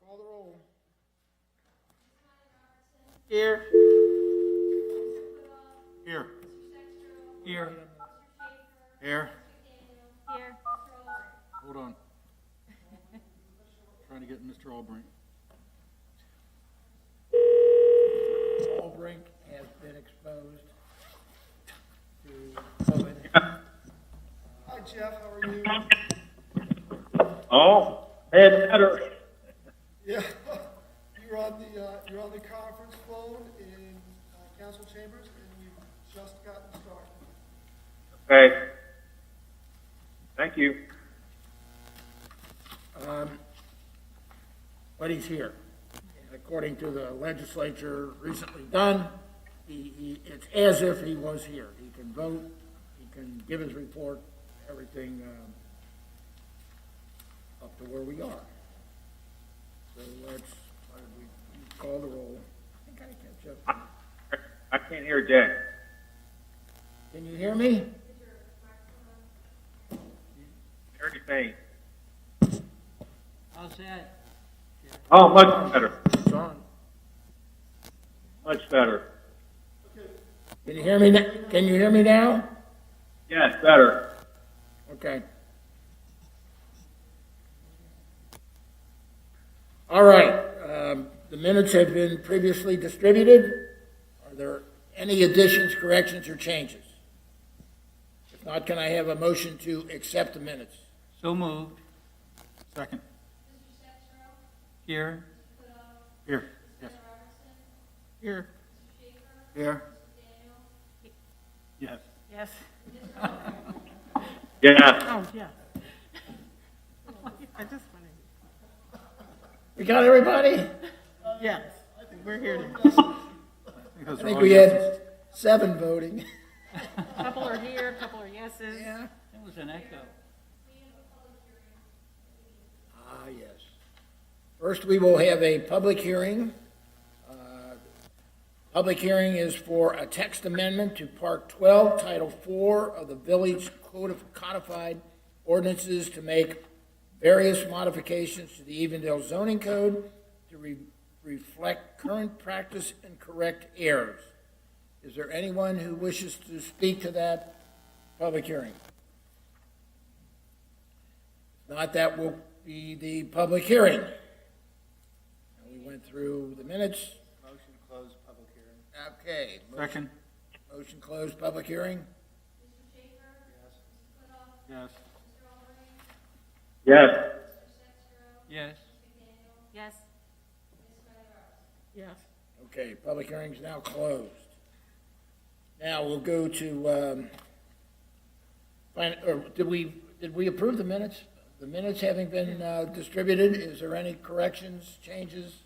Call the roll. Here. Here. Here. Here. Here. Hold on. Trying to get Mr. Albrink. Albrink has been exposed to COVID. Hi, Jeff. How are you? Oh, had better. Yeah, you're on the conference phone in council chambers, and you've just gotten started. Okay. Thank you. But he's here. And according to the legislature recently done, it's as if he was here. He can vote, he can give his report, everything up to where we are. So let's we call the roll. I gotta catch up. I can't hear Jay. Can you hear me? Very faint. How's that? Oh, much better. It's on. Much better. Can you hear me? Can you hear me now? Yes, better. Okay. All right. The minutes have been previously distributed. Are there any additions, corrections, or changes? If not, can I have a motion to accept the minutes? So moved. Second. Here. Here. Yes. Here. Here. Yes. Yes. Yeah. Oh, yeah. I just wanted. We got everybody? Yes, we're here to. I think we had 7 voting. A couple are here, a couple are yeses. Yeah. It was an echo. Ah, yes. First, we will have a public hearing. Public hearing is for a text amendment to Part 12, Title 4 of the Village Code of Codified Ordinances to make various modifications to the Evendale zoning code to reflect current practice and correct errors. Is there anyone who wishes to speak to that public hearing? If not, that will be the public hearing. And we went through the minutes. Motion to close public hearing. Okay. Second. Motion closed, public hearing. Yes. Yes. Yes. Yes. Yes. Okay, public hearing's now closed. Now we'll go to, did we approve the minutes? The minutes having been distributed, is there any corrections, changes?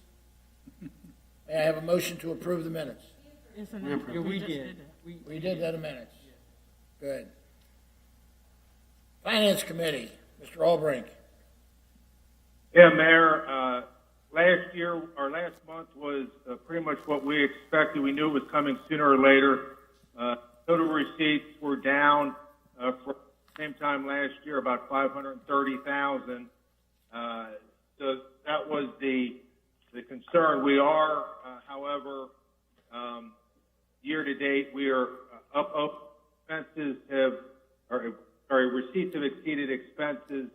May I have a motion to approve the minutes? Isn't We it? approved. Yeah, we just did. it. We did that in minutes. Good. Finance Committee, Mr. Albrink. Yeah, Mayor, last year, or last month was pretty much what we expected. We knew it was coming sooner or later. Total receipts were down for the same time last year, about $530,000. So that was the concern. We are, however, year to date, we are up. Expenses have, receipts have exceeded expenses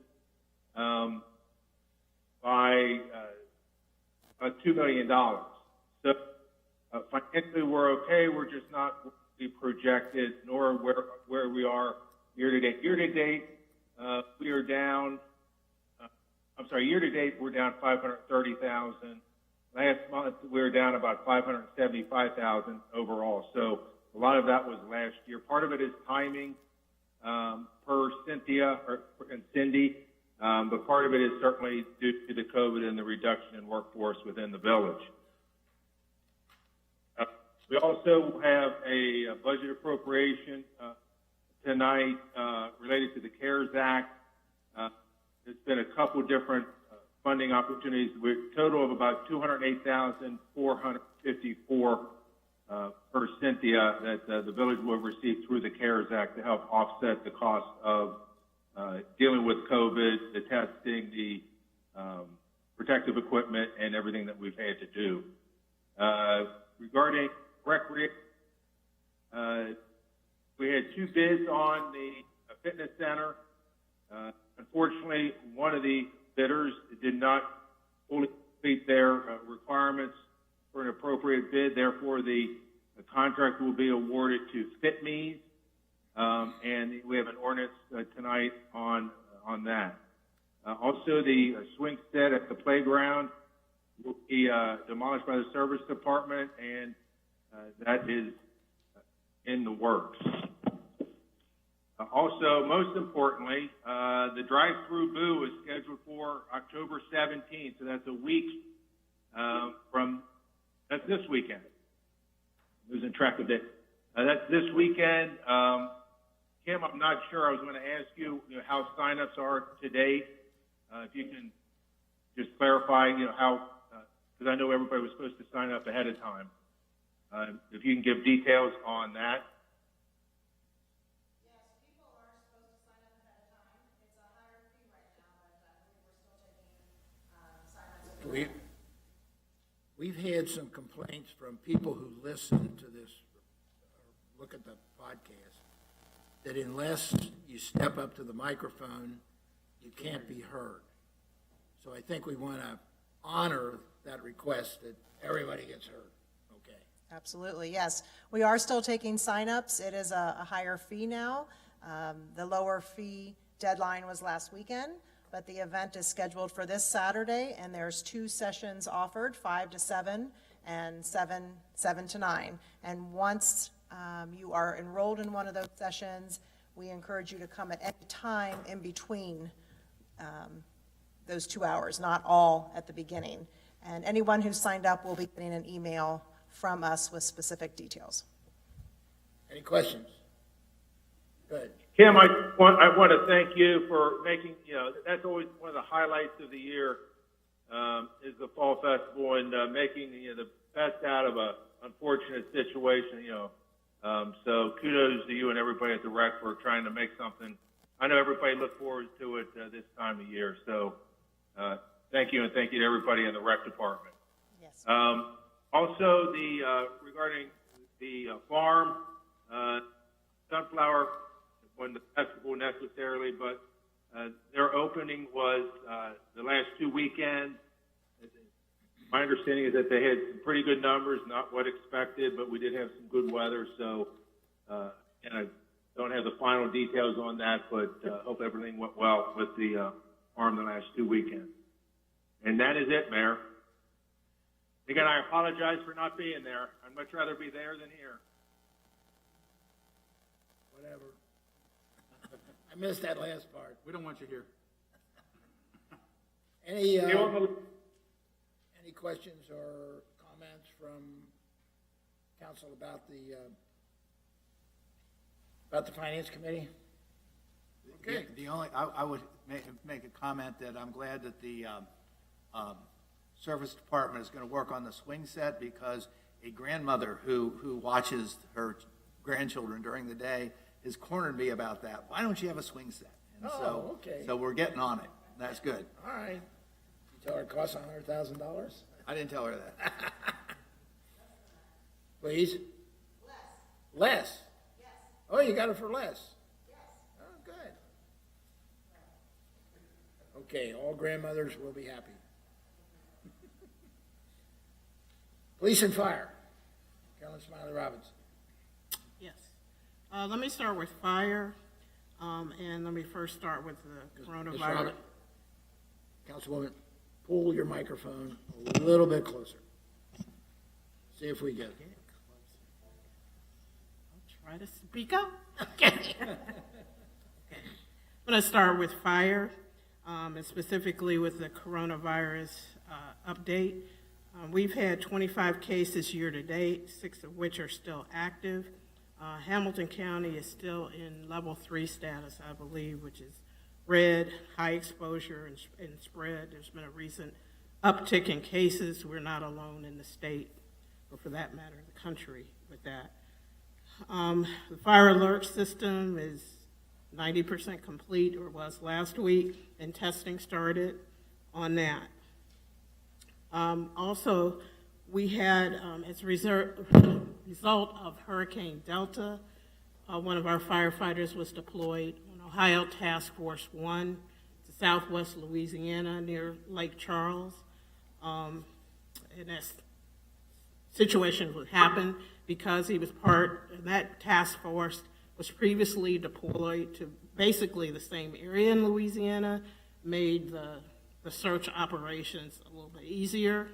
by about $2 million. So financially, we're okay. We're just not what we projected, nor where we are year to date. Year to date, we are down. Year to date, we're down $530,000. Last month, we were down about $575,000 overall. So a lot of that was last year. Part of it is timing per Cynthia and Cindy, but part of it is certainly due to the COVID and the reduction in workforce within the village. We also have a budget appropriation tonight related to the CARES Act. There's been a couple different funding opportunities with a total of about $208,454 per Cynthia that the village will receive through the CARES Act to help offset the cost of dealing with COVID, the testing, the protective equipment and everything that we've had to do. Regarding recreation, we had 2 bids on the fitness center. Unfortunately, one of the bidders did not fully complete their requirements for an appropriate bid. Therefore, the contract will be awarded to FitMe's, and we have an ordinance tonight on that. Also, the swing set at the playground will be demolished by the service department, and that is in the works. Also, most importantly, the drive-through boo is scheduled for October 17th, so that's a week that's this weekend. Losing track of it. That's this weekend. Kim, I'm not sure. I was going to ask you, how signups are to date. If you can just clarify, how, because I know everybody was supposed to sign up ahead of time. If you can give details on that. Yes, people are supposed to sign up ahead of time. It's a higher fee right now, but we're still taking signups. We've had some complaints from people who listen to this, or look at the podcast, that unless you step up to the microphone, you can't be heard. So I think we want to honor that request that everybody gets heard. Okay. Absolutely, yes. We are still taking signups. It is a higher fee now. The lower fee deadline was last weekend, but the event is scheduled for this Saturday, and there's 2 sessions offered, 5 to 7 and 7 to 9. And once you are enrolled in one of those sessions, we encourage you to come at any time in between those 2 hours, not all at the beginning. And anyone who's signed up will be getting an email from us with specific details. Any questions? Good. Kim, I want to thank you for making, that's always one of the highlights of the year, is the Fall Festival, and making the best out of a unfortunate situation, so kudos to you and everybody at the rec for trying to make something. I know everybody look forward to it this time of year, so thank you, and thank you to everybody in the rec department. Yes. Also, regarding the farm, Sunflower wasn't the festival necessarily, but their opening was the last 2 weekends. My understanding is that they had some pretty good numbers, not what expected, but we did have some good weather. So, and I don't have the final details on that, but hope everything went well with the farm the last 2 weekends. And that is it, Mayor. Again, I apologize for not being there. I'd much rather be there than here. Whatever. I missed that last part. We don't want you here. Any questions or comments from council about the finance committee? Okay. The only, I would make a comment that I'm glad that the service department is going to work on the swing set, because a grandmother who watches her grandchildren during the day has cornered me about that. Why don't you have a swing set? And Okay. So we're getting on it. That's good. All right. You tell her it costs $100,000? I didn't tell her that. Please? Less? Yes. Oh, you got it for less? Yes. Oh, good. Okay, all grandmothers will be happy. Police and fire. Carolyn Smiley Robbins. Yes. Let me start with fire, and let me first start with the Ms. coronavirus. Robbins, Councilwoman, pull your microphone a little bit closer. See if we get it. I'll try to speak up. Okay. I'm going to start with fire, and specifically with the coronavirus update. We've had 25 cases year to date, 6 of which are still active. Hamilton County is still in level 3 status, I believe, which is red, high exposure and spread. There's been a recent uptick in cases. We're not alone in the state, or for that matter, the country with that. The fire alert system is 90% complete, or was last week, and testing started on that. Also, we had, as a result of Hurricane Delta, one of our firefighters was deployed on Ohio Task Force 1 to southwest Louisiana near Lake Charles. And that situation would happen because he was that task force was previously deployed to basically the same area in Louisiana, made the search operations a little bit easier.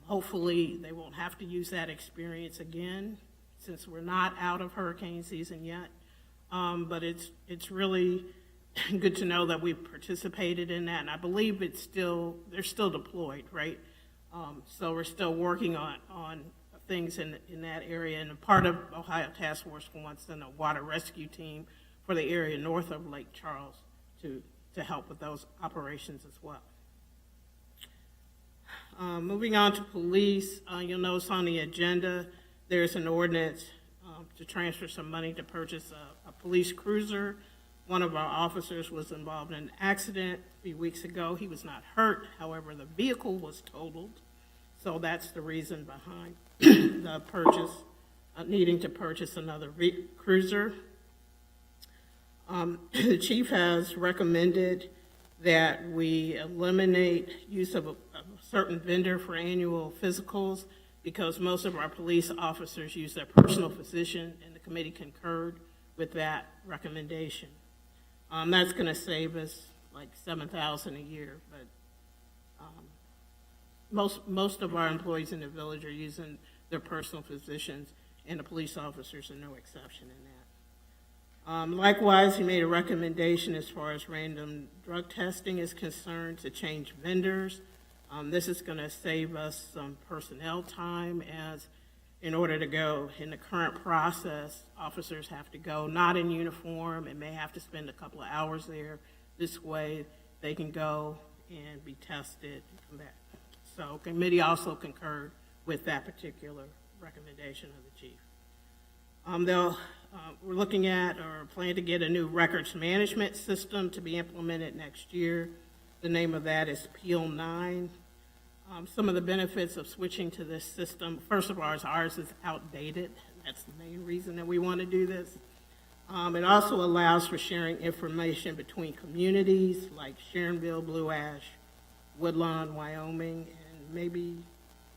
Hopefully, they won't have to use that experience again, since we're not out of hurricane season yet. But it's really good to know that we've participated in that, and I believe they're still deployed, right? So we're still working on things in that area, and a part of Ohio Task Force wants in a water rescue team for the area north of Lake Charles to help with those operations as well. Moving on to police, you'll notice on the agenda there's an ordinance to transfer some money to purchase a police cruiser. One of our officers was involved in an accident a few weeks ago. He was not hurt, however, the vehicle was totaled, so that's the reason behind the purchase, needing to purchase another cruiser. The chief has recommended that we eliminate use of a certain vendor for annual physicals because most of our police officers use their personal physician, and the committee concurred with that recommendation. That's going to save us like $7,000 a year, but most of our employees in the village are using their personal physicians, and the police officers are no exception in that. Likewise, he made a recommendation as far as random drug testing is concerned to change vendors. This is going to save us some personnel time, as in order to go in the current process, officers have to go not in uniform and may have to spend a couple of hours there. This way they can go and be tested and come back. So committee also concurred with that particular recommendation of the chief. We're looking at or plan to get a new records management system to be implemented next year. The name of that is Peel 9. Some of the benefits of switching to this system, first of all, ours is outdated. That's the main reason that we want to do this. It also allows for sharing information between communities like Sharonville, Blue Ash, Woodlawn, Wyoming, and maybe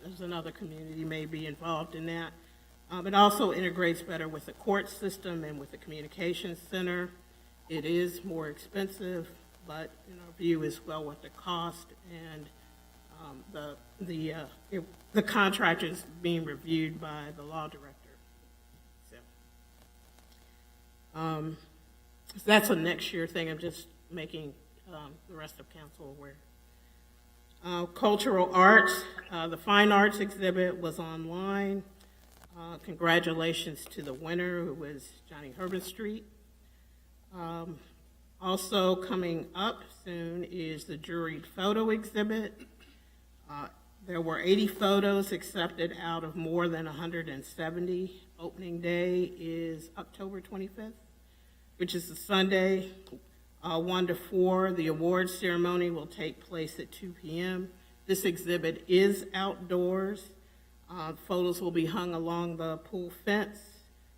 there's another community may be involved in that. It also integrates better with the court system and with the communications center. It is more expensive, but in our view is well worth the cost, and the contract is being reviewed by the law director. So that's a next year thing. I'm just making the rest of council aware. Cultural arts, the fine arts exhibit was online. Congratulations to the winner, who was Johnny Herbert. Also coming up soon is the Juried photo exhibit. There were 80 photos accepted out of more than 170. Opening day is October 25th, which is a Sunday, 1 to 4. The awards ceremony will take place at 2 p.m. This exhibit is outdoors. Photos will be hung along the pool fence,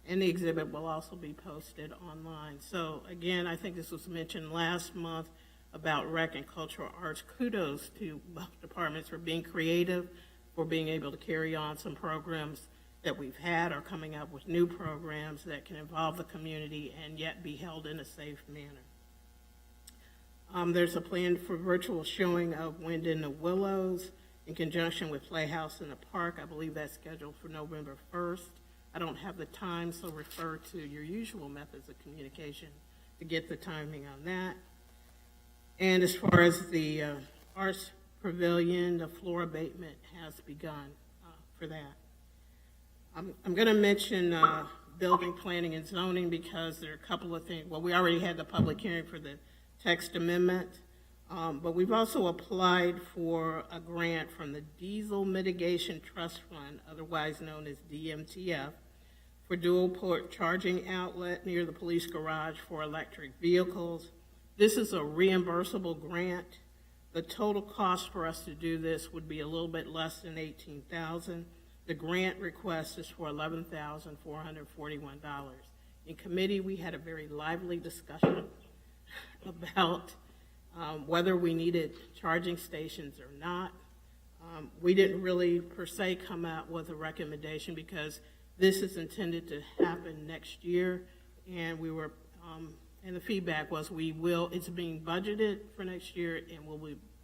and the exhibit will also be posted online. So again, I think this was mentioned last month about rec and cultural arts. Kudos to both departments for being creative, for being able to carry on some programs that we've had, or coming up with new programs that can involve the community and yet be held in a safe manner. There's a plan for virtual showing of Wind in the Willows in conjunction with Playhouse in the Park. I believe that's scheduled for November 1st. I don't have the time, so refer to your usual methods of communication to get the timing on that. And as far as the Arts Pavilion, the floor abatement has begun for that. I'm going to mention building, planning, and zoning because there are a couple of things. Well, we already had the public hearing for the text amendment, but we've also applied for a grant from the Diesel Mitigation Trust Fund, otherwise known as DMTF, for dual port charging outlet near the police garage for electric vehicles. This is a reimbursable grant. The total cost for us to do this would be a little bit less than $18,000. The grant request is for $11,441. In committee, we had a very lively discussion about whether we needed charging stations or not. We didn't really per se come out with a recommendation because this is intended to happen next year, and we were, and the feedback was it's being budgeted for next year, and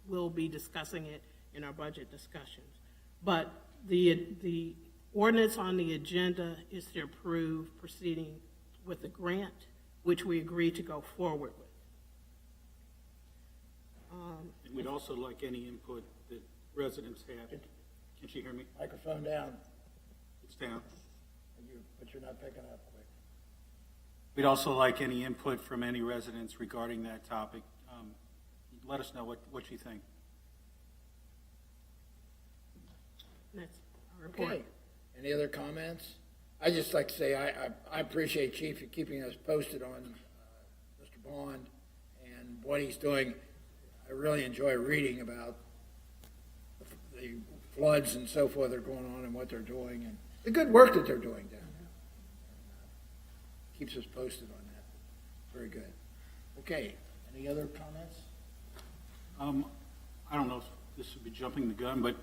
we'll be discussing it in our budget discussions. But the ordinance on the agenda is to approve proceeding with the grant, which we agreed to go forward with. And we'd also like any input that residents have. Can she hear me? Microphone down, It's down. but you're not picking up quick. We'd also like any input from any residents regarding that topic. Let us know what you think. That's our report. Okay, any other comments? I just like to say, I appreciate Chief for keeping us posted on Mr. Bond and what he's doing. I really enjoy reading about the floods and so forth that are going on and what they're doing and the good work that they're doing down there. Keeps us posted on that. Very good. Okay, any other comments? I don't know if this would be jumping the gun, but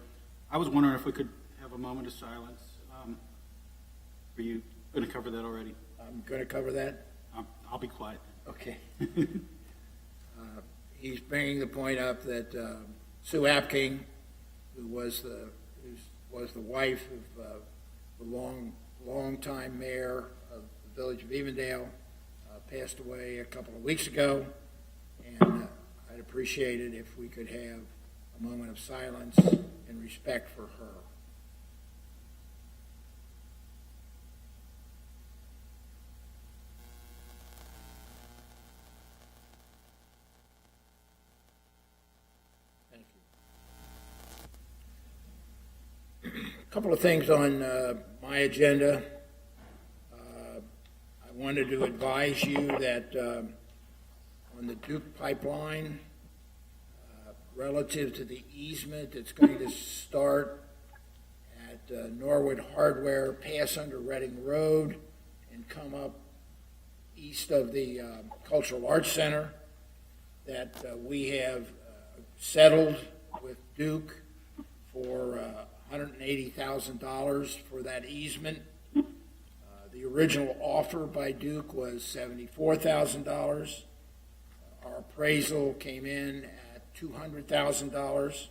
I was wondering if we could have a moment of silence. Are you going to cover that already? I'm going to cover that. I'll be quiet. Okay. He's bringing the point up that Sue Apking, who was the wife of the long-time mayor of the village of Evendale, passed away a couple of weeks ago, and I'd appreciate it if we could have a moment of silence in respect for her. A couple of things on my agenda. I wanted to advise you that on the Duke pipeline, relative to the easement that's going to start at Norwood Hardware, pass under Reading Road, and come up east of the Cultural Arts Center, that we have settled with Duke for $180,000 for that easement. The original offer by Duke was $74,000. Our appraisal came in at $200,000.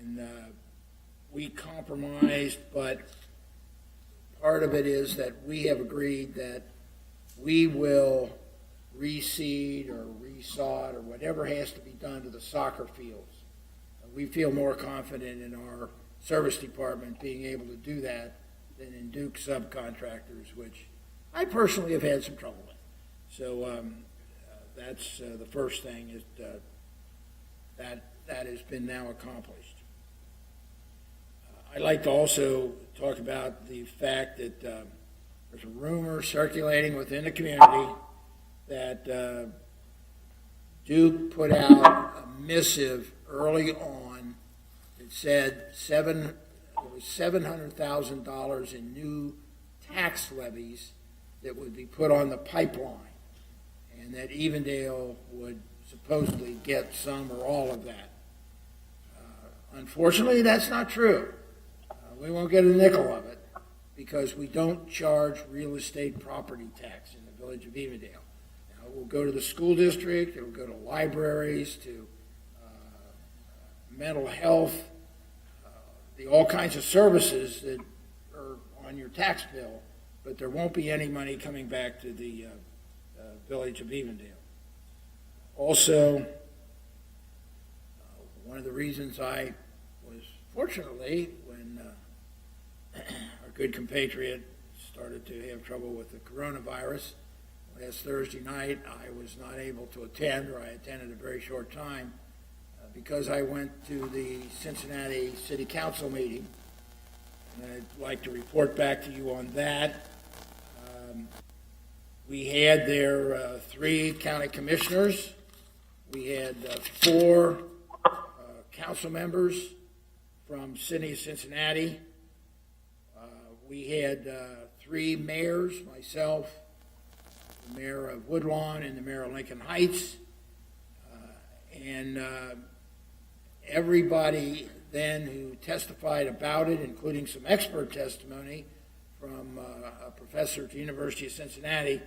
And we compromised, but part of it is that we have agreed that we will reseed or resod or whatever has to be done to the soccer fields. We feel more confident in our service department being able to do that than in Duke subcontractors, which I personally have had some trouble with. So that's the first thing is that has been now accomplished. I'd like to also talk about the fact that there's a rumor circulating within the community that Duke put out a missive early on that said there was $700,000 in new tax levies that would be put on the pipeline, and that Evendale would supposedly get some or all of that. Unfortunately, that's not true. We won't get a nickel of it because we don't charge real estate property tax in the village of Evendale. Now, it will go to the school district, it will go to libraries, to mental health, all kinds of services that are on your tax bill, but there won't be any money coming back to the village of Evendale. Also, one of the reasons I was, fortunately, when our good compatriot started to have trouble with the coronavirus, last Thursday night, I was not able to attend, or I attended a very short time, because I went to the Cincinnati City Council meeting, and I'd like to report back to you on that. We had there 3 county commissioners We had four council members from City of Cincinnati. We had three mayors, myself, the mayor of Woodlawn, and the mayor of Lincoln Heights. And everybody then who testified about it, including some expert testimony from a professor at the University of Cincinnati,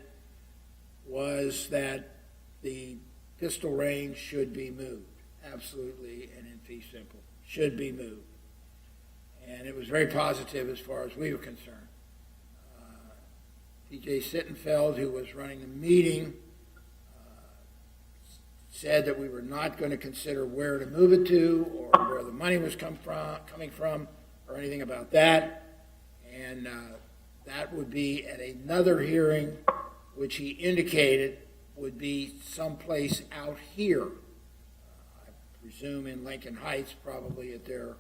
was that the pistol range should be moved. Absolutely, and in fee simple, should be moved. And it was very positive as far as we were concerned. T.J. Sittenfeld, who was running the meeting, said that we were not going to consider where to move it to or where the money was coming from or anything about that. And that would be at another hearing, which he indicated would be someplace out here. I presume in Lincoln Heights, probably at their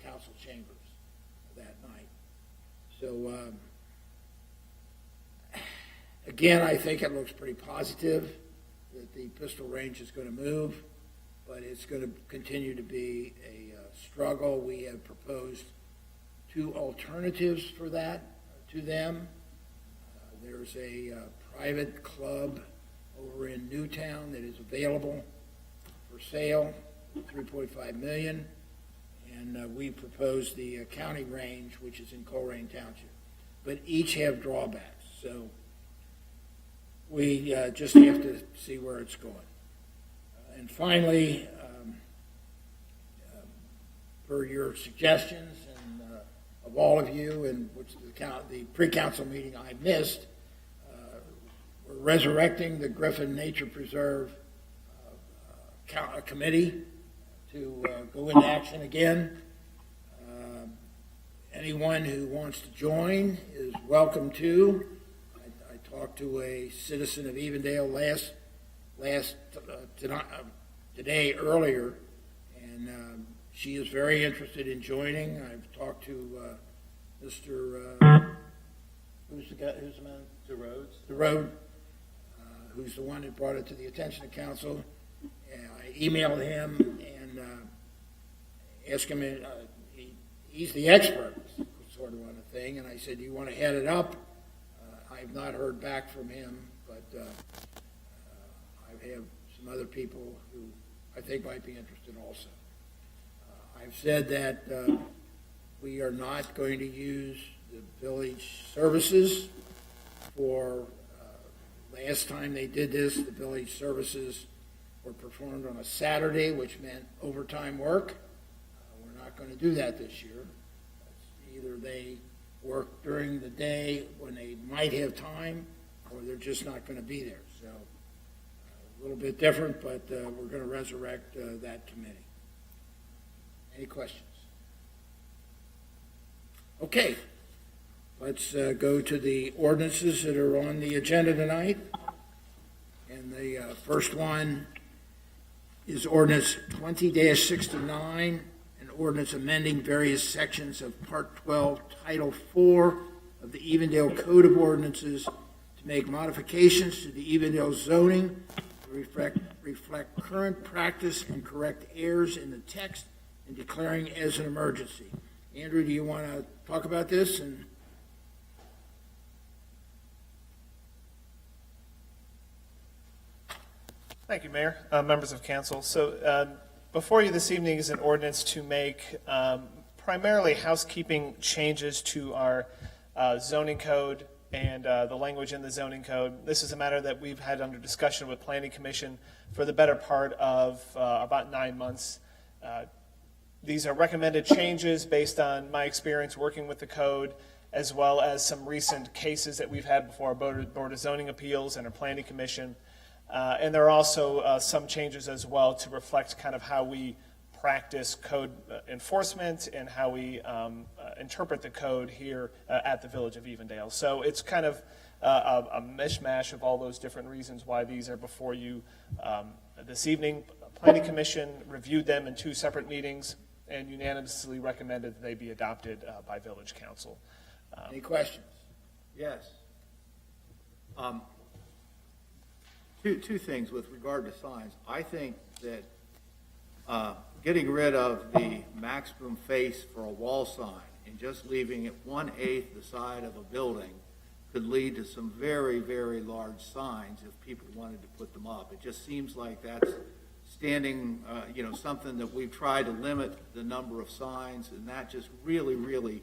council chambers that night. So, again, I think it looks pretty positive that the pistol range is going to move, but it's going to continue to be a struggle. We have proposed two alternatives for that to them. There's a private club over in Newtown that is available for sale, $3.5 million. And we proposed the county range, which is in Colerain Township. But each have drawbacks, so we just have to see where it's going. And finally, per your suggestions and of all of you, and which the pre-council meeting I missed, we're resurrecting the Griffin Nature Preserve committee to go into action again. Anyone who wants to join is welcome to. I talked to a citizen of Evendale today earlier, and she is very interested in joining. I've talked to Mr. Who's the man? DeRode, who's the one that brought it to the attention of council. I emailed him and asked him, he's the expert sort of on the thing, and I said, do you want to head it up? I've not heard back from him, but I have some other people who I think might be interested also. I've said that we are not going to use the village services for, last time they did this, the village services were performed on a Saturday, which meant overtime work. We're not going to do that this year. Either they work during the day when they might have time, or they're just not going to be there. So a little bit different, but we're going to resurrect that committee. Any questions? Okay, let's go to the ordinances that are on the agenda tonight. And the first one is ordinance 20-69, an ordinance amending various sections of Part 12, Title 4 of the Evendale Code of Ordinances to make modifications to the Evendale zoning to reflect current practice and correct errors in the text and declaring as an emergency. Andrew, do you want to talk about this? Thank you, Mayor, members of council. So before you this evening is an ordinance to make primarily housekeeping changes to our zoning code and the language in the zoning code. This is a matter that we've had under discussion with Planning Commission for the better part of about 9 months. These are recommended changes based on my experience working with the code, as well as some recent cases that we've had before our Board of Zoning Appeals and our Planning Commission. And there are also some changes as well to reflect kind of how we practice code enforcement and how we interpret the code here at the Village of Evendale. So it's kind of a mishmash of all those different reasons why these are before you this evening. Planning Commission reviewed them in 2 separate meetings and unanimously recommended that they be adopted by Village Council. Any questions? Yes. two things with regard to signs. I think that getting rid of the maximum face for a wall sign and just leaving it 1/8 the side of a building could lead to some very, very large signs if people wanted to put them up. It just seems like that's standing, something that we've tried to limit the number of signs, and that just really, really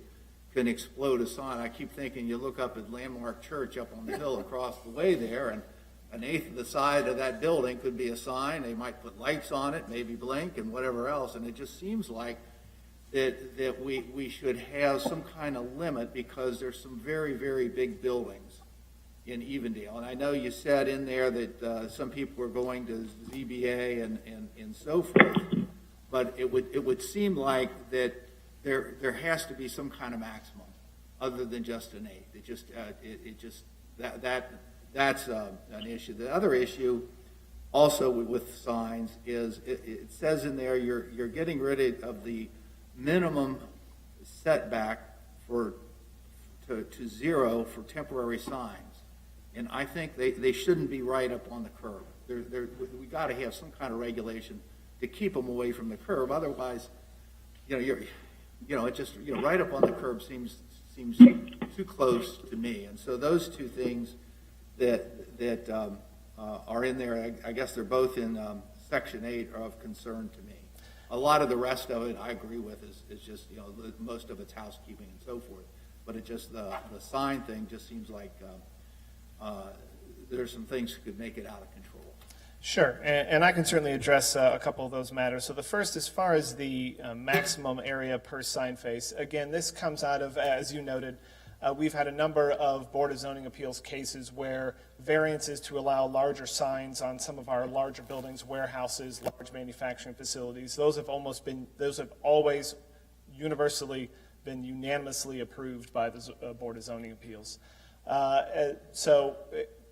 can explode a sign. I keep thinking, you look up at Landmark Church up on the hill across the way there, and 1/8 of the side of that building could be a sign. They might put lights on it, maybe blink and whatever else, and it just seems like that we should have some kind of limit because there's some very, very big buildings in Evendale. And I know you said in there that some people were going to ZBA and so forth, but it would seem like that there has to be some kind of maximum other than just 1/8. That's an issue. The other issue also with signs is it says in there you're getting rid of the minimum setback to 0 for temporary signs. And I think they shouldn't be right up on the curb. We got to have some kind of regulation to keep them away from the curb. Otherwise, it just right up on the curb seems too close to me. And so those two things that are in there, I guess they're both in Section 8 are of concern to me. A lot of the rest of it I agree with is just, most of it's housekeeping and so forth. But it just, the sign thing just seems like there's some things that could make it out of control. Sure, and I can certainly address a couple of those matters. So the first, as far as the maximum area per sign face, again, this comes out of, as you noted, we've had a number of Board of Zoning Appeals cases where variances to allow larger signs on some of our larger buildings, warehouses, large manufacturing facilities, those have always universally been unanimously approved by the Board of Zoning Appeals. So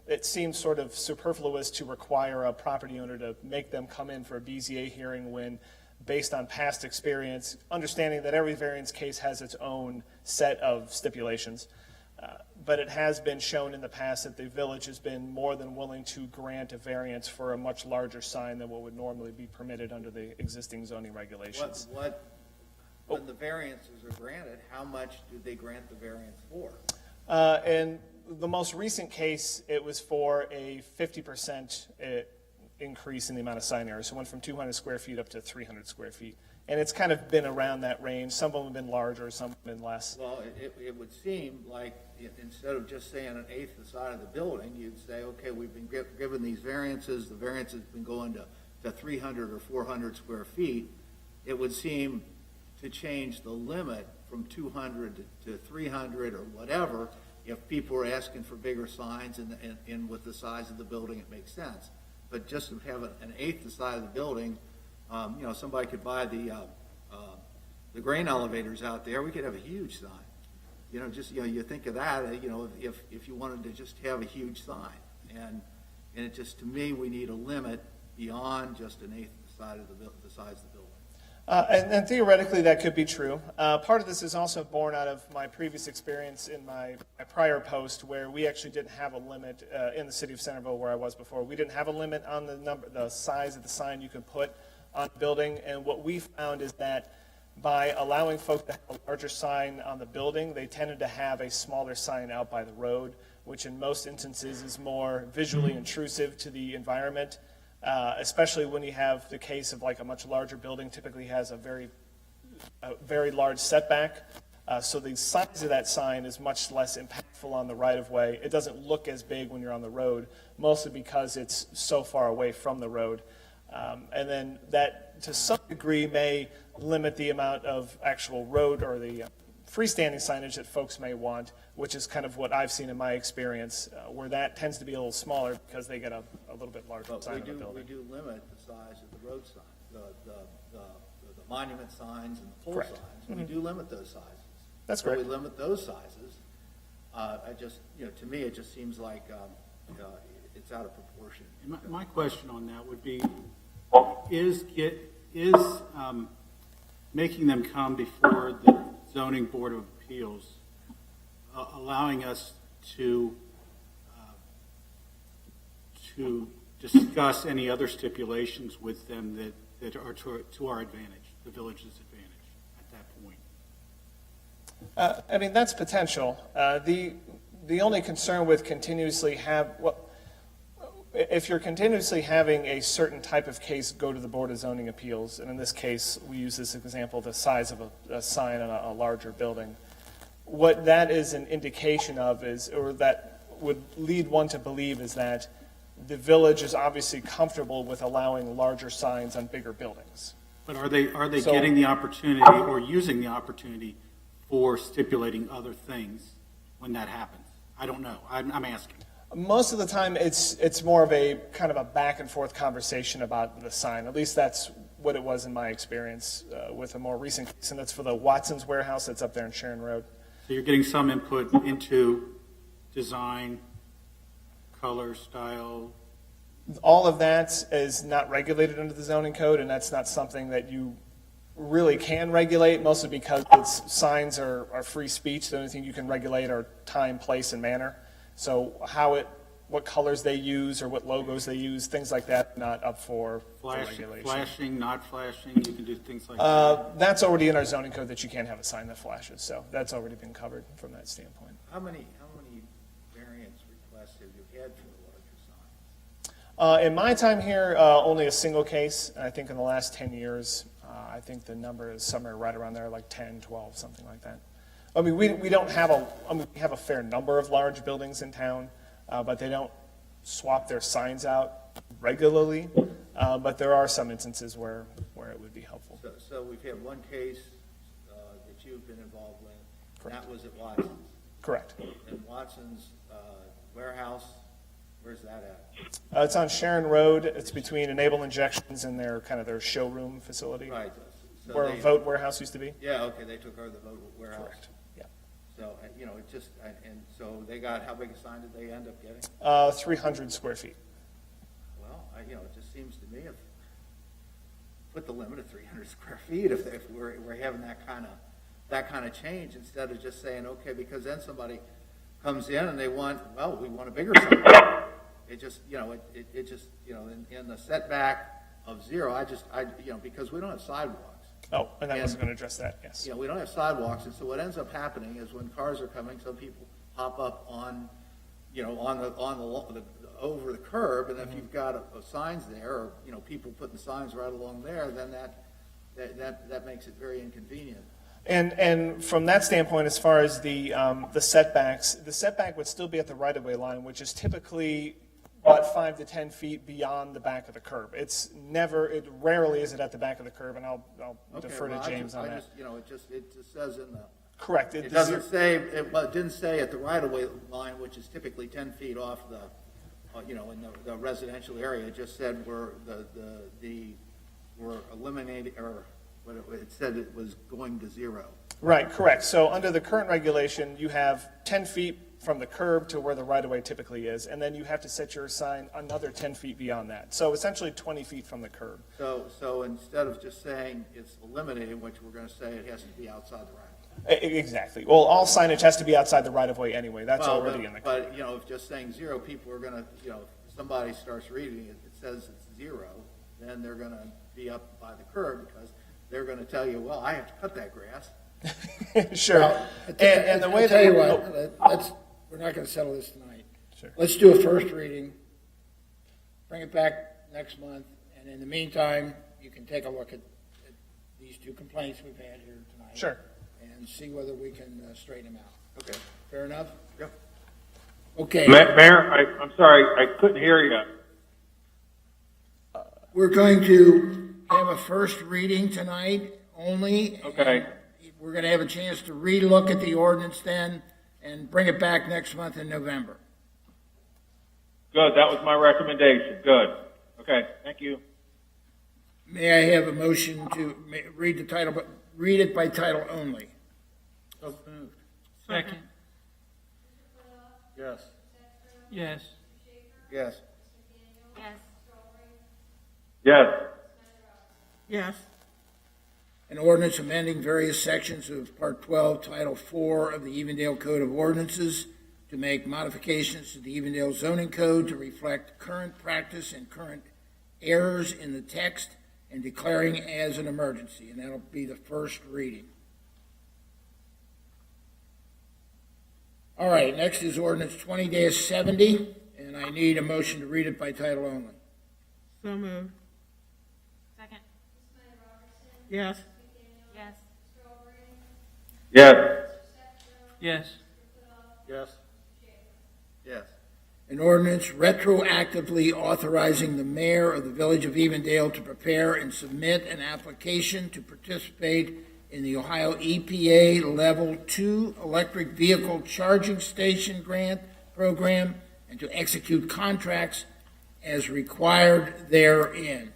it seems sort of superfluous to require a property owner to make them come in for a BZA hearing when, based on past experience, understanding that every variance case has its own set of stipulations. But it has been shown in the past that the village has been more than willing to grant a variance for a much larger sign than what would normally be permitted under the existing zoning regulations. When the variances are granted, how much do they grant the variance for? And the most recent case, it was for a 50% increase in the amount of sign area. So it went from 200 square feet up to 300 square feet. And it's kind of been around that range. Some of them have been larger, some have been less. Well, it would seem like instead of just saying 1/8 the side of the building, you'd say, okay, we've been given these variances. The variance has been going to 300 or 400 square feet. It would seem to change the limit from 200 to 300 or whatever. If people are asking for bigger signs and with the size of the building, it makes sense. But just to have 1/8 the size of the building, somebody could buy the grain elevators out there. We could have a huge sign. You think of that. If you wanted to just have a huge sign, and it just, to me, we need a limit beyond just 1/8 the size of the building. And theoretically, that could be true. Part of this is also born out of my previous experience in my prior post, where we actually didn't have a limit in the city of Centerville, where I was before. We didn't have a limit on the size of the sign you could put on the building. And what we found is that by allowing folks to have a larger sign on the building, they tended to have a smaller sign out by the road, which in most instances is more visually intrusive to the environment. Especially when you have the case of like a much larger building, typically has a very large setback. So the size of that sign is much less impactful on the right-of-way. It doesn't look as big when you're on the road, mostly because it's so far away from the road. And then that, to some degree, may limit the amount of actual road or the freestanding signage that folks may want, which is kind of what I've seen in my experience, where that tends to be a little smaller because they get a little bit larger sign of the building. We do limit the size of the road signs, the monument signs and the pole Correct. signs. We do limit those sizes. That's So correct. we limit those sizes. To me, it just seems like it's out of proportion. My question on that would be, is making them come before the Zoning Board of Appeals allowing us to discuss any other stipulations with them that are to our advantage, the village's advantage at that point. I mean, that's potential. The only concern with if you're continuously having a certain type of case go to the Board of Zoning Appeals, and in this case, we use this example, the size of a sign on a larger building, what that is an indication of is, or that would lead one to believe, is that the village is obviously comfortable with allowing larger signs on bigger buildings. But are they So- getting the opportunity or using the opportunity for stipulating other things when that happens? I don't know. I'm asking. Most of the time, it's more of a kind of a back and forth conversation about the sign. At least that's what it was in my experience with a more recent case, and that's for the Watson's Warehouse that's up there in Sharon Road. So you're getting some input into design, color, style. All of that is not regulated under the zoning code, and that's not something that you really can regulate, mostly because signs are free speech. The only thing you can regulate are time, place, and manner. So what colors they use or what logos they use, things like that, not up for regulation. Flashing, not flashing, you can do things like that. That's already in our zoning code that you can't have a sign that flashes, so that's already been covered from that standpoint. How many variance requests have you had for the larger signs? In my time here, only a single case. And I think in the last 10 years, I think the number is somewhere right around there, like 10, 12, something like that. I mean, we don't have we have a fair number of large buildings in town, but they don't swap their signs out regularly. But there are some instances where it would be helpful. So we've had one case that you've been involved with, and Correct. that was at Watson's. Correct. And Watson's warehouse, where's that at? It's on Sharon Road. It's between Enable Injections and their showroom facility, Right. So where they- Vote Warehouse used to be. Yeah, okay, they took over the Vote warehouse. Correct. Yeah. So, it just, and so they got, how big a sign did they end up getting? 300 square feet. Well, it just seems to me put the limit at 300 square feet if we're having that kind of change, instead of just saying, okay, because then somebody comes in and we want a bigger sign. It just, in the setback of 0, because we don't have sidewalks. Oh, and I And- was going to address that, yes. We don't have sidewalks, and so what ends up happening is when cars are coming, some people hop up on the over the curb, and if you've got signs there, or, people putting signs right along there, then that makes it very inconvenient. And from that standpoint, as far as the setbacks, the setback would still be at the right-of-way line, which is typically about 5 to 10 feet beyond the back of the curb. It rarely is it at the back of the curb, and I'll Okay, defer to well, James on that. it just says in the, Correct. it doesn't say, it didn't say at the right-of-way line, which is typically 10 feet off in the residential area. It just said we're eliminating, or what it said it was going to 0. Right, correct. So under the current regulation, you have 10 feet from the curb to where the right-of-way typically is, and then you have to set your sign another 10 feet beyond that. So essentially 20 feet from the curb. So instead of just saying it's eliminated, which we're going to say it has to be outside the right-of-way. Exactly. Well, all signage has to be outside the right-of-way anyway. That's Well, already in the code. But, if just saying 0, people are going to, if somebody starts reading it, it says it's 0, then they're going to be up by the curb, because they're going to tell you, well, I have to cut that grass. Sure. Well, And the way I'll tell you that, what, we're not going to settle this tonight. Sure. Let's do a first reading, bring it back next month, and in the meantime, you can take a look at these 2 complaints we've had here tonight. Sure. And see whether we can straighten them out. Okay. Fair enough? Yep. Okay. Mayor, I'm sorry, I couldn't hear you. We're going to have a first reading tonight only. Okay. and We're going to have a chance to relook at the ordinance then and bring it back next month in November. Good, that was my recommendation. Good. Okay, thank you. May I have a motion to read the title, but read it by title only? So moved. Second. Yes. Yes. Yes. Yes. Yes. An ordinance amending various sections of Part 12, Title 4 of the Evendale Code of Ordinances to make modifications to the Evendale zoning code to reflect current practice and current errors in the text and declaring as an emergency, and that'll be the first reading. All right, next is ordinance 20-70, and I need a motion to read it by title only. So moved. Second. Yes. Yes. Yes. Yes. Yes. Yes. An ordinance retroactively authorizing the mayor of the Village of Evendale to prepare and submit an application to participate in the Ohio EPA Level 2 Electric Vehicle Charging Station Grant Program and to execute contracts as required therein.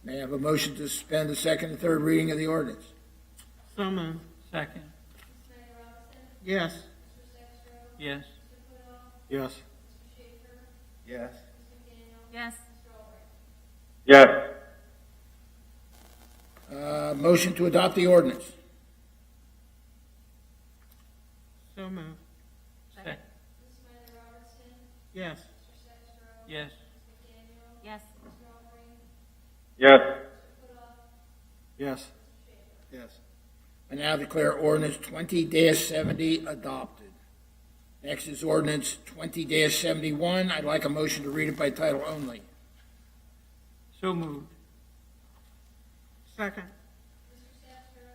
May I have a motion to suspend the second and third reading of the ordinance? So moved. Second. Yes. Yes. Yes. Yes. Yes. Yes. Motion to adopt the ordinance. So moved. Second. Yes. Yes. Yes. Yes. Yes. Yes. I now declare ordinance 20-70 adopted. Next is ordinance 20-71. I'd like a motion to read it by title only. So moved. Second.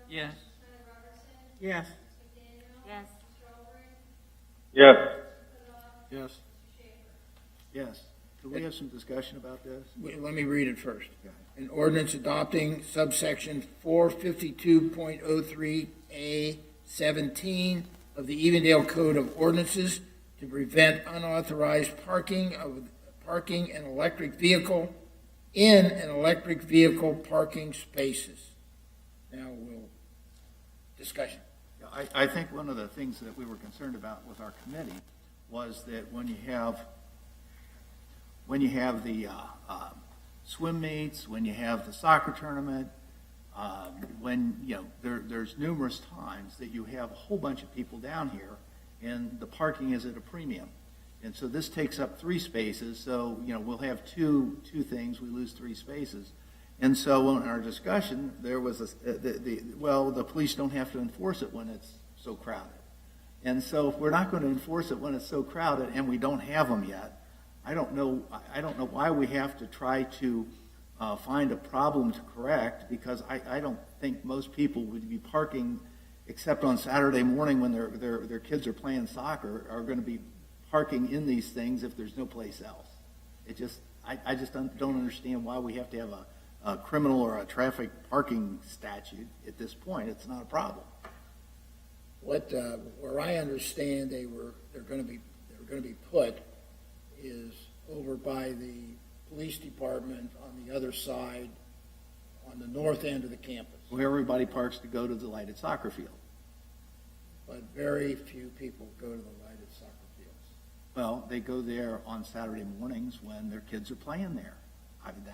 Yes. Yes. Yes. Yes. Yes. Yes. Do we have some discussion about this? Let me read it first. Okay. An ordinance adopting subsection 452.03A17 of the Evendale Code of Ordinances to prevent unauthorized parking and electric vehicle in an electric vehicle parking spaces. Now discussion. I think one of the things that we were concerned about with our committee was that when you have the swim meets, when you have the soccer tournament, there's numerous times that you have a whole bunch of people down here, and the parking is at a premium. And so this takes up 3 spaces, so, we'll have two things, we lose 3 spaces. And so in our discussion, there was the police don't have to enforce it when it's so crowded. And so if we're not going to enforce it when it's so crowded and we don't have them yet, I don't know why we have to try to find a problem to correct, because I don't think most people would be parking, except on Saturday morning when their kids are playing soccer, are going to be parking in these things if there's no place else. I just don't understand why we have to have a criminal or a traffic parking statute at this point. It's not a problem. Where I understand they're going to be put is over by the police department on the other side, on the north end of the campus. Where everybody parks to go to the lighted soccer field. But very few people go to the lighted soccer fields. Well, they go there on Saturday mornings when their kids are playing there. I mean,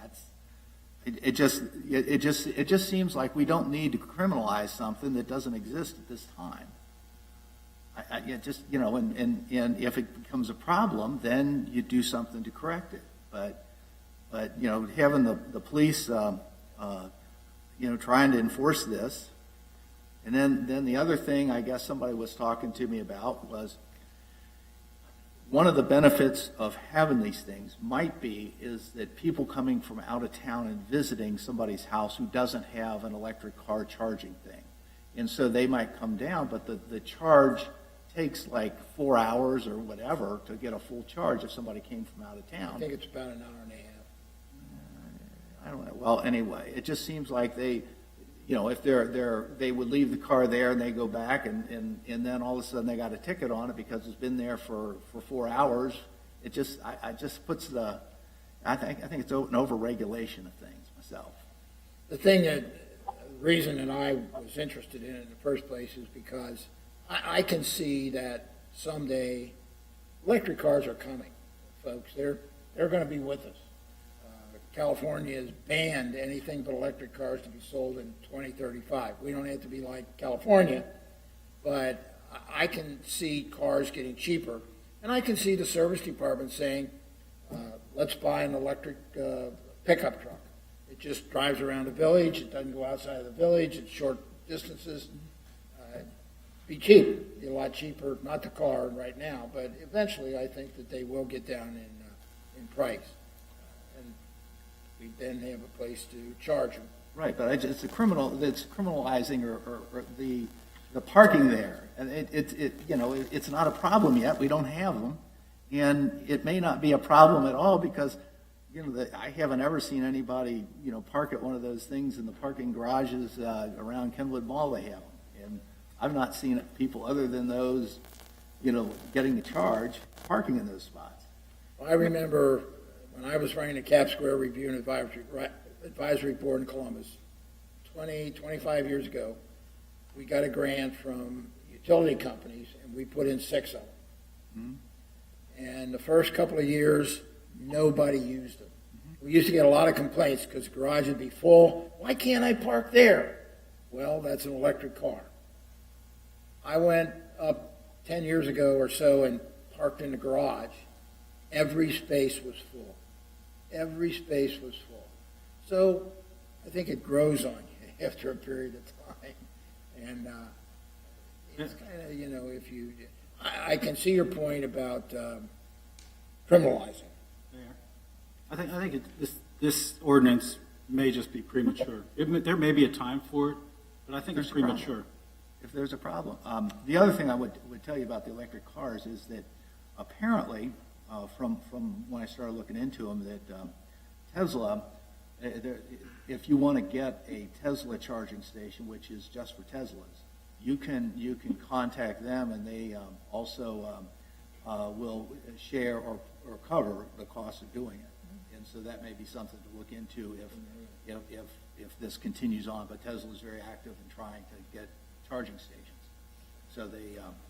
it just seems like we don't need to criminalize something that doesn't exist at this time. And if it becomes a problem, then you do something to correct it. But having the police, trying to enforce this, and then the other thing I guess somebody was talking to me about was one of the benefits of having these things is that people coming from out of town and visiting somebody's house who doesn't have an electric car charging thing. And so they might come down, but the charge takes like 4 hours or whatever to get a full charge if somebody came from out of town. I think it's about an hour and a half. I don't know. Well, anyway, it just seems like they would leave the car there and they go back and then all of a sudden they got a ticket on it because it's been there for 4 hours. It just puts I think it's an over-regulation of things myself. The reason that I was interested in it in the first place is because I can see that someday electric cars are coming, folks. They're going to be with us. California has banned anything but electric cars to be sold in 2035. We don't have to be like California, but I can see cars getting cheaper, and I can see the service department saying, let's buy an electric pickup truck. It just drives around the village, it doesn't go outside of the village, it's short distances. Be cheap, be a lot cheaper, not the car right now, but eventually I think that they will get down in price. And we then have a place to charge them. Right, but it's criminalizing or the parking there. And it's not a problem yet, we don't have them. And it may not be a problem at all because, I haven't ever seen anybody, park at one of those things in the parking garages around Kenwood Mall they have them. And I've not seen people other than those, getting a charge, parking in those spots. Well, I remember when I was running the Cap Square Review and Advisory Board in Columbus, 25 years ago, we got a grant from utility companies, and we put in 6 of them. Mm-hmm. And the first couple of years, nobody used them. Mm-hmm. We used to get a lot of complaints because the garage would be full. Why can't I park there? Well, that's an electric car. I went up 10 years ago or so and parked in the garage. Every space was full. Every space was full. So I think it grows on you after a period of time. And it's kind of, if you, I can see your point about criminalizing. I think this ordinance may just be premature. There may be a time for it, but I think it's premature. If there's a problem. The other thing I would tell you about the electric cars is that apparently, from when I started looking into them, that Tesla, if you want to get a Tesla charging station, which is just for Teslas, you can contact them, and they also will share or cover the cost of doing it. And so that may be something to look into if this continues on. But Tesla is very active in trying to get charging stations. So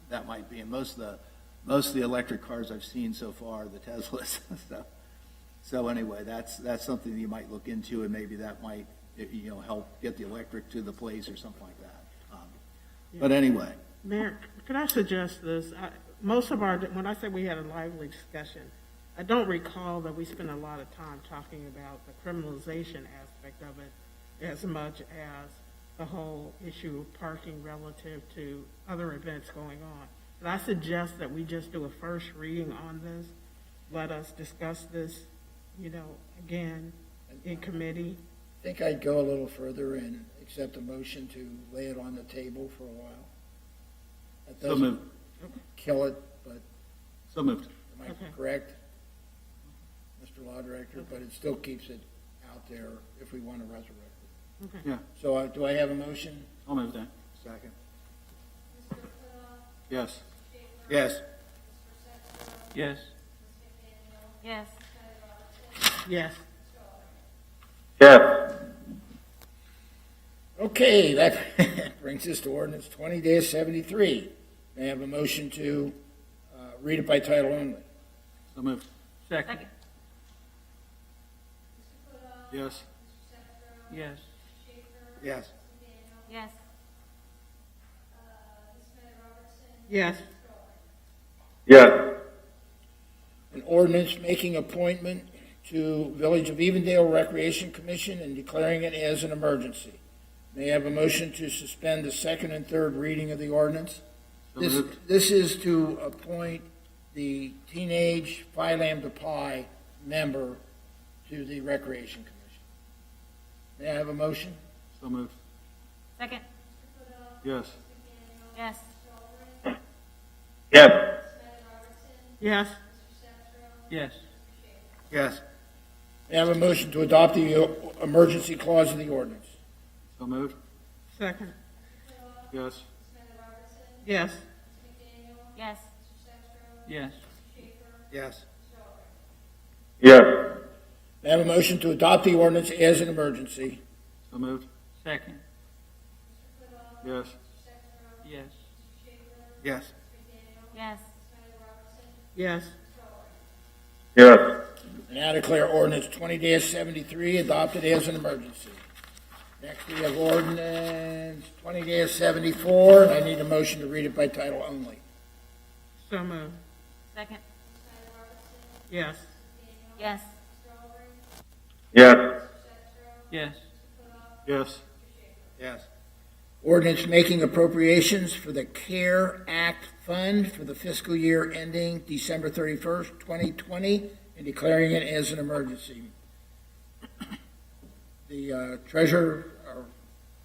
that might be, and most of the electric cars I've seen so far are the Teslas. So anyway, that's something you might look into, and maybe that might help get the electric to the place or something like that. But anyway, Mayor, could I suggest this? When I say we had a lively discussion, I don't recall that we spent a lot of time talking about the criminalization aspect of it as much as the whole issue of parking relative to other events going on. But I suggest that we just do a first reading on this. Let us discuss this, again, in committee. I think I'd go a little further and accept a motion to lay it on the table for a while. That So doesn't moved. kill it, but So moved. am I Okay. correct, Mr. Law Director? But it still keeps it out there if we want to resurrect it. Okay. Yeah, So do I have a motion? I'll move that. second. Yes. Yes. Yes. Yes. Yes. Yes. Okay, that brings us to ordinance 20-73. May I have a motion to read it by title only? So moved. Second. Second. Yes. Yes. Yes. Yes. Yes. Yes. An ordinance making appointment to Village of Evendale Recreation Commission and declaring it as an emergency. May I have a motion to suspend the second and third reading of the ordinance? So moved. This is to appoint the teenage Phi Lambda Pi member to the Recreation Commission. May I have a motion? So moved. Second. Yes. Yes. Yes. Yes. Yes. Yes. May I have a motion to adopt the emergency clause of the ordinance? So moved. Second. Yes. Yes. Yes. Yes. Yes. Yes. May I have a motion to adopt the ordinance as an emergency? So moved. Second. Yes. Yes. Yes. Yes. Yes. Yes. I now declare ordinance 20-73 adopted as an emergency. Next, we have ordinance 20-74, and I need a motion to read it by title only. So moved. Second. Yes. Yes. Yes. Yes. Yes. Yes. Ordinance making appropriations for the CARE Act Fund for the fiscal year ending December 31st, 2020, and declaring it as an emergency. The treasurer, or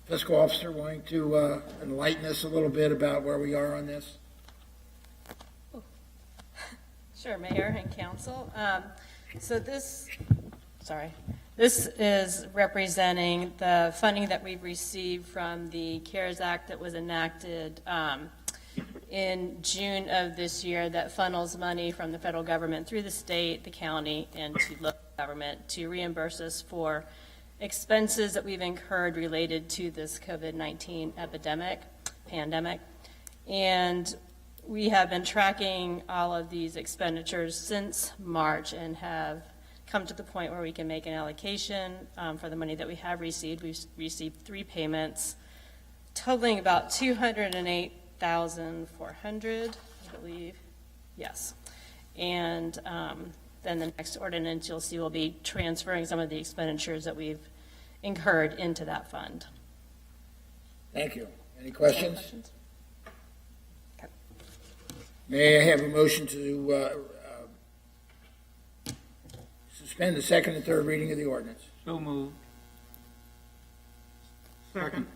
fiscal officer, wanting to enlighten us a little bit about where we are on this? Sure, Mayor and Council. So this is representing the funding that we've received from the CARES Act that was enacted in June of this year that funnels money from the federal government through the state, the county, and to local government to reimburse us for expenses that we've incurred related to this COVID-19 pandemic. And we have been tracking all of these expenditures since March and have come to the point where we can make an allocation for the money that we have received. We've received 3 payments totaling about $208,400, I believe. Yes. And then the next ordinance you'll see will be transferring some of the expenditures that we've incurred into that fund. Thank you. Any questions? May I have a motion to suspend the second and third reading of the ordinance? So moved. Second.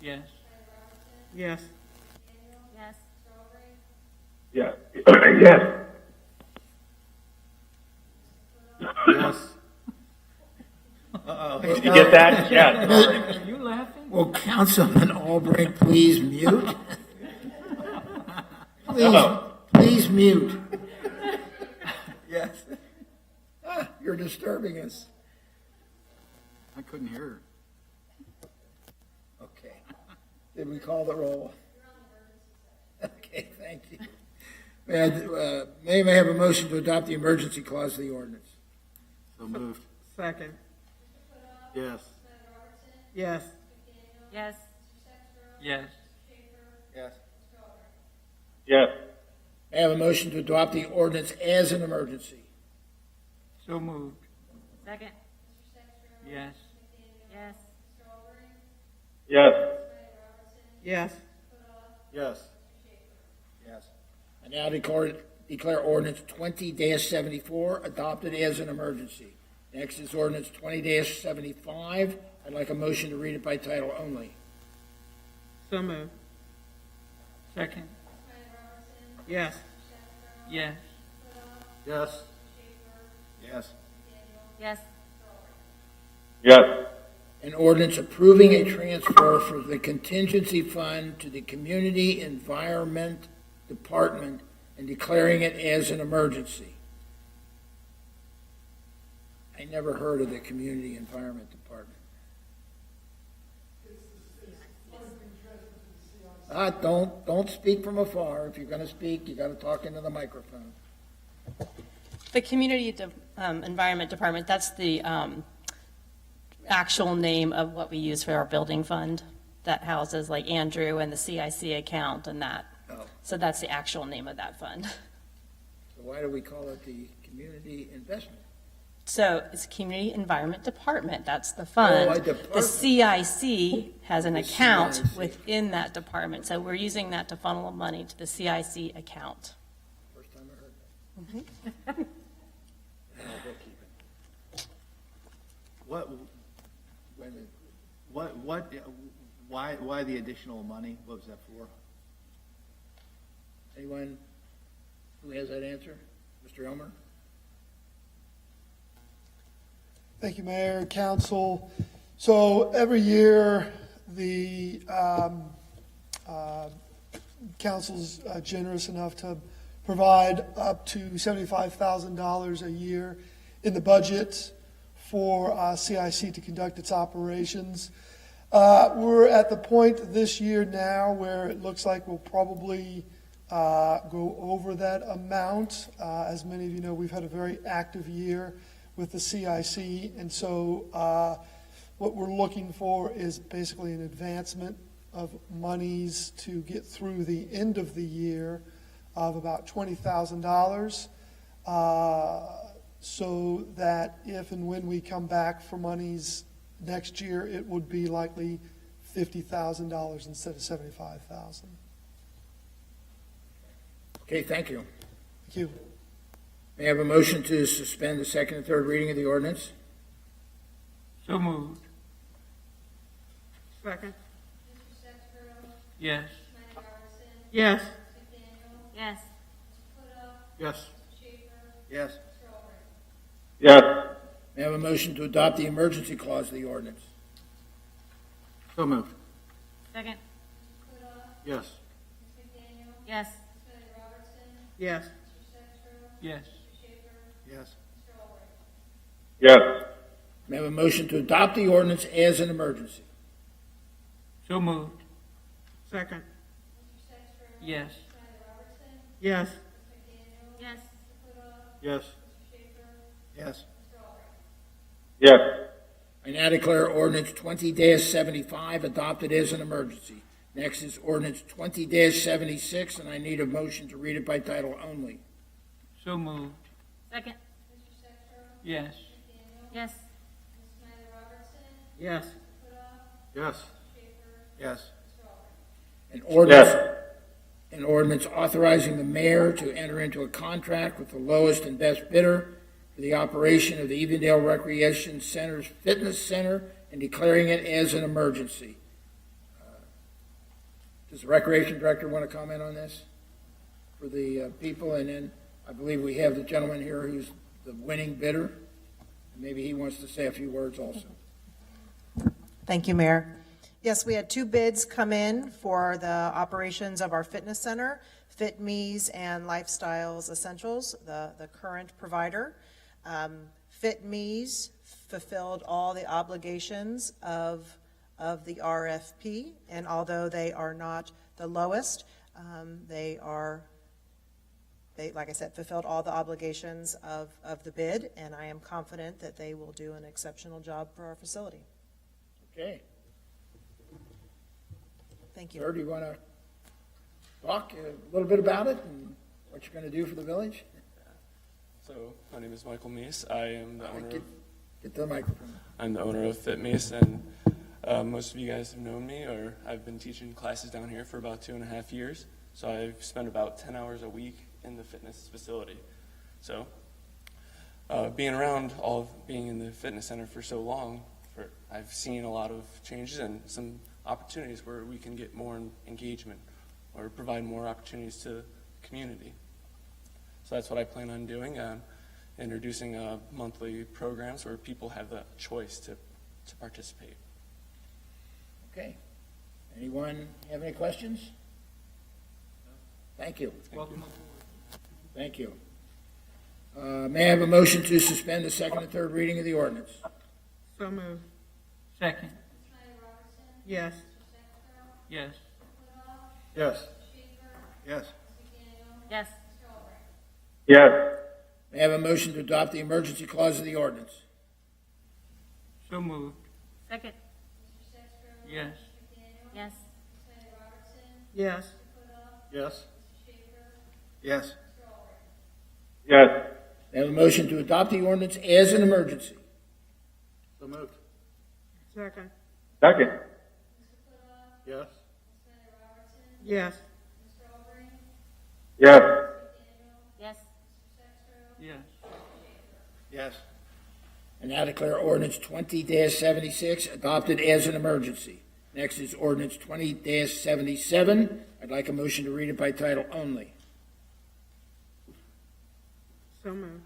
Yes. Yes. Yes. Yes. Yes. Yes. Did you get that? Yes. Are you laughing? Will Councilman Albrecht please mute? Please mute. Yes. You're disturbing us. I couldn't hear her. Okay. Did we call the roll? Okay, thank you. May I have a motion to adopt the emergency clause of the ordinance? So moved. Second. Yes. Yes. Yes. Yes. Yes. Yes. May I have a motion to adopt the ordinance as an emergency? So moved. Second. Yes. Yes. Yes. Yes. Yes. Yes. I now declare ordinance 20-74 adopted as an emergency. Next is ordinance 20-75. I'd like a motion to read it by title only. So moved. Second. Yes. Yes. Yes. Yes. Yes. Yes. An ordinance approving a transfer for the contingency fund to the Community Environment Department and declaring it as an emergency. I never heard of the Community Environment Department. Don't speak from afar. If you're going to speak, you got to talk into the microphone. The Community Environment Department, that's the actual name of what we use for our building fund that houses like Andrew and the CIC account and that. Oh. So that's the actual name of that fund. So why do we call it the Community Investment? So it's Community Environment Department, that's the fund. Oh, a department. The CIC has an The account CIC. within that department, so we're using that to funnel money to the CIC account. First time I heard that. Now, bookkeeping. What, Wait a minute. why the additional money? What was that for? Anyone who has that answer? Mr. Elmer? Thank you, Mayor, Council. So every year, the council's generous enough to provide up to $75,000 a year in the budget for CIC to conduct its operations. We're at the point this year now where it looks like we'll probably go over that amount. As many of you know, we've had a very active year with the CIC, and so what we're looking for is basically an advancement of monies to get through the end of the year of about $20,000, so that if and when we come back for monies next year, it would be likely $50,000 instead of $75,000. Okay, thank you. Thank you. May I have a motion to suspend the second and third reading of the ordinance? So moved. Second. Yes. Yes. Yes. Yes. Yes. Yes. May I have a motion to adopt the emergency clause of the ordinance? So moved. Second. Yes. Yes. Yes. Yes. Yes. Yes. May I have a motion to adopt the ordinance as an emergency? So moved. Second. Yes. Yes. Yes. Yes. Yes. Yes. I now declare ordinance 20-75 adopted as an emergency. Next is ordinance 20-76, and I need a motion to read it by title only. So moved. Second. Yes. Yes. Yes. Yes. Yes. An ordinance authorizing the mayor to enter into a contract with the lowest and best bidder for the operation of the Evendale Recreation Center's Fitness Center and declaring it as an emergency. Does the Recreation Director want to comment on this for the people? And then I believe we have the gentleman here who's the winning bidder. Maybe he wants to say a few words also. Thank you, Mayor. Yes, we had 2 bids come in for the operations of our fitness center, FitMe's and Lifestyles Essentials, the current provider. FitMe's fulfilled all the obligations of the RFP, and although they are not the lowest, they, like I said, fulfilled all the obligations of the bid, and I am confident that they will do an exceptional job for our facility. Okay. Thank you. Sir, do you want to talk a little bit about it and what you're going to do for the village? So my name is Michael Meese. I am the owner. Get the microphone. I'm the owner of Fit Meese, and most of you guys have known me, or I've been teaching classes down here for about 2.5 years. So I've spent about 10 hours a week in the fitness facility. So being in the fitness center for so long, I've seen a lot of changes and some opportunities where we can get more engagement or provide more opportunities to the community. So that's what I plan on doing, introducing monthly programs where people have the choice to participate. Okay. Anyone have any questions? Thank you. Welcome. Thank you. May I have a motion to suspend the second and third reading of the ordinance? So moved. Second. Yes. Yes. Yes. Yes. Yes. Yes. May I have a motion to adopt the emergency clause of the ordinance? So moved. Second. Yes. Yes. Yes. Yes. Yes. Yes. May I have a motion to adopt the ordinance as an emergency? So moved. Second. Second. Yes. Yes. Yes. Yes. Yes. Yes. I now declare ordinance 20-76 adopted as an emergency. Next is ordinance 20-77. I'd like a motion to read it by title only. So moved.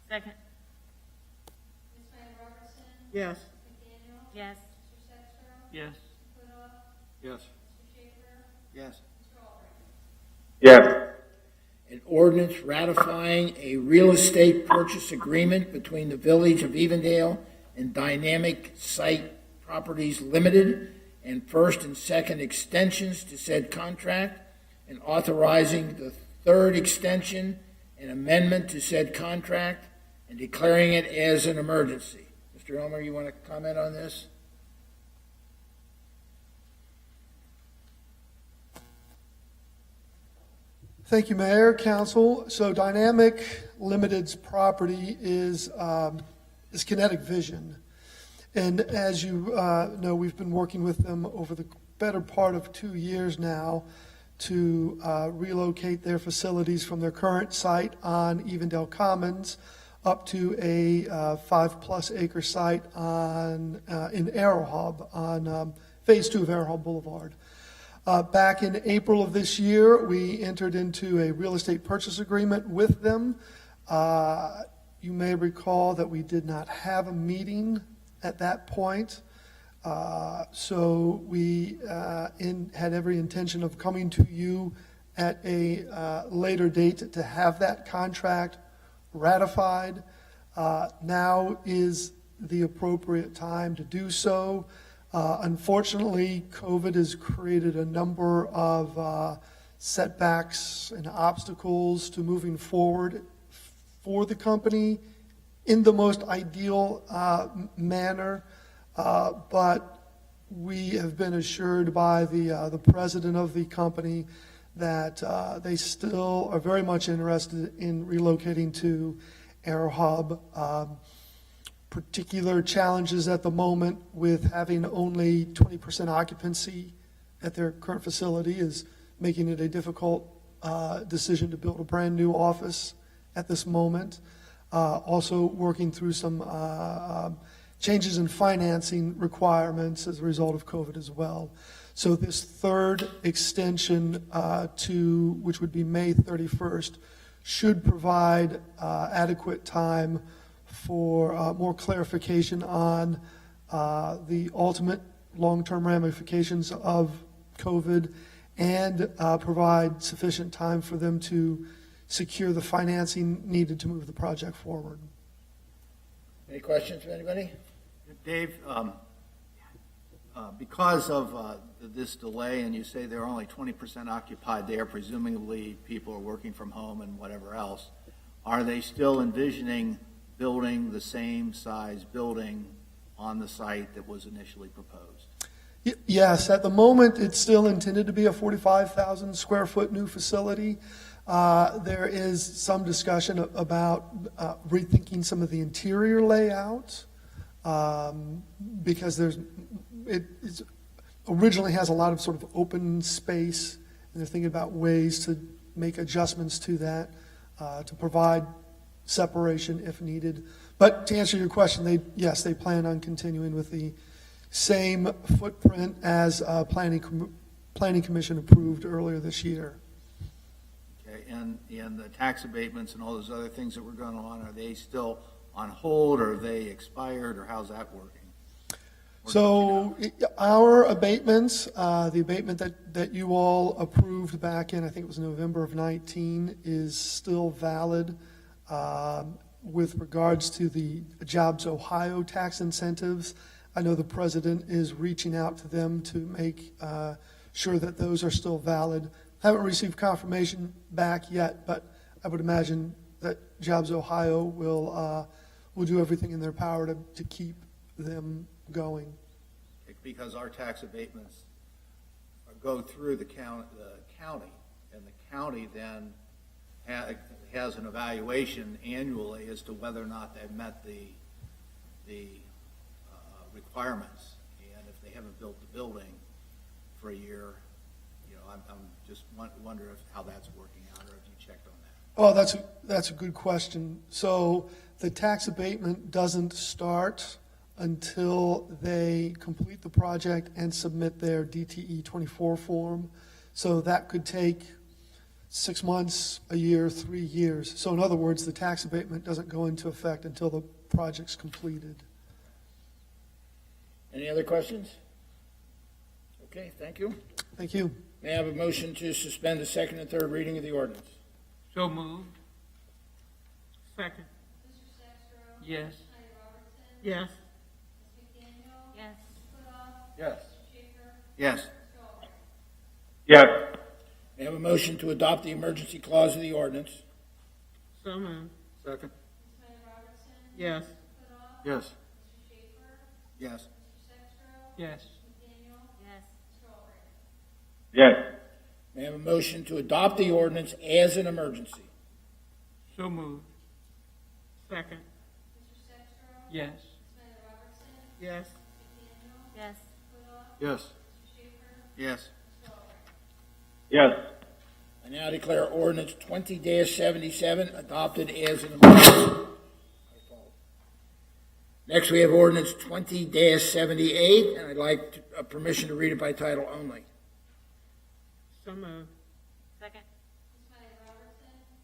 Second. Yes. Yes. Yes. Yes. Yes. Yes. An ordinance ratifying a real estate purchase agreement between the Village of Evendale and Dynamic Site Properties Limited, and first and second extensions to said contract, and authorizing the third extension and amendment to said contract, and declaring it as an emergency. Mr. Elmer, you want to comment on this? Thank you, Mayor, Council. So Dynamic Limited's property is Kinetic Vision. And as you know, we've been working with them over the better part of 2 years now to relocate their facilities from their current site on Evendale Commons up to a 5+ acre site in Arrow Hub on Phase 2 of Arrow Hub Boulevard. Back in April of this year, we entered into a real estate purchase agreement with them. You may recall that we did not have a meeting at that point. So we had every intention of coming to you at a later date to have that contract ratified. Now is the appropriate time to do so. Unfortunately, COVID has created a number of setbacks and obstacles to moving forward for the company in the most ideal manner. But we have been assured by the president of the company that they still are very much interested in relocating to Arrow Hub. Particular challenges at the moment with having only 20% occupancy at their current facility is making it a difficult decision to build a brand new office at this moment. Also working through some changes in financing requirements as a result of COVID as well. So this third extension which would be May 31st, should provide adequate time for more clarification on the ultimate long-term ramifications of COVID and provide sufficient time for them to secure the financing needed to move the project forward. Any questions from anybody? Dave, because of this delay, and you say they're only 20% occupied there, presumably people are working from home and whatever else, are they still envisioning building the same size building on the site that was initially proposed? Yes, at the moment, it's still intended to be a 45,000 square foot new facility. There is some discussion about rethinking some of the interior layout because it originally has a lot of sort of open space, and they're thinking about ways to make adjustments to that to provide separation if needed. But to answer your question, they plan on continuing with the same footprint as Planning Commission approved earlier this year. Okay, and the tax abatements and all those other things that were going on, are they still on hold, or are they expired, or how's that working? So our abatements, the abatement that you all approved back in, I think it was November of 19, is still valid. With regards to the Jobs Ohio tax incentives, I know the president is reaching out to them to make sure that those are still valid. Haven't received confirmation back yet, but I would imagine that Jobs Ohio will do everything in their power to keep them going. Because our tax abatements go through the county, and the county then has an evaluation annually as to whether or not they've met the requirements. And if they haven't built the building for a year, I'm just wonder how that's working out, or if you checked on that. Oh, that's a good question. So the tax abatement doesn't start until they complete the project and submit their DTE 24 form. So that could take 6 months, a year, 3 years. So in other words, the tax abatement doesn't go into effect until the project's completed. Any other questions? Okay, thank you. Thank you. May I have a motion to suspend the second and third reading of the ordinance? So moved. Second. Yes. Yes. Yes. Yes. Yes. Yes. May I have a motion to adopt the emergency clause of the ordinance? So moved. Second. Yes. Yes. Yes. Yes. Yes. Yes. May I have a motion to adopt the ordinance as an emergency? So moved. Second. Yes. Yes. Yes. Yes. Yes. Yes. I now declare ordinance 20-77 adopted as an emergency. Next, we have ordinance 20-78, and I'd like permission to read it by title only. So moved. Second.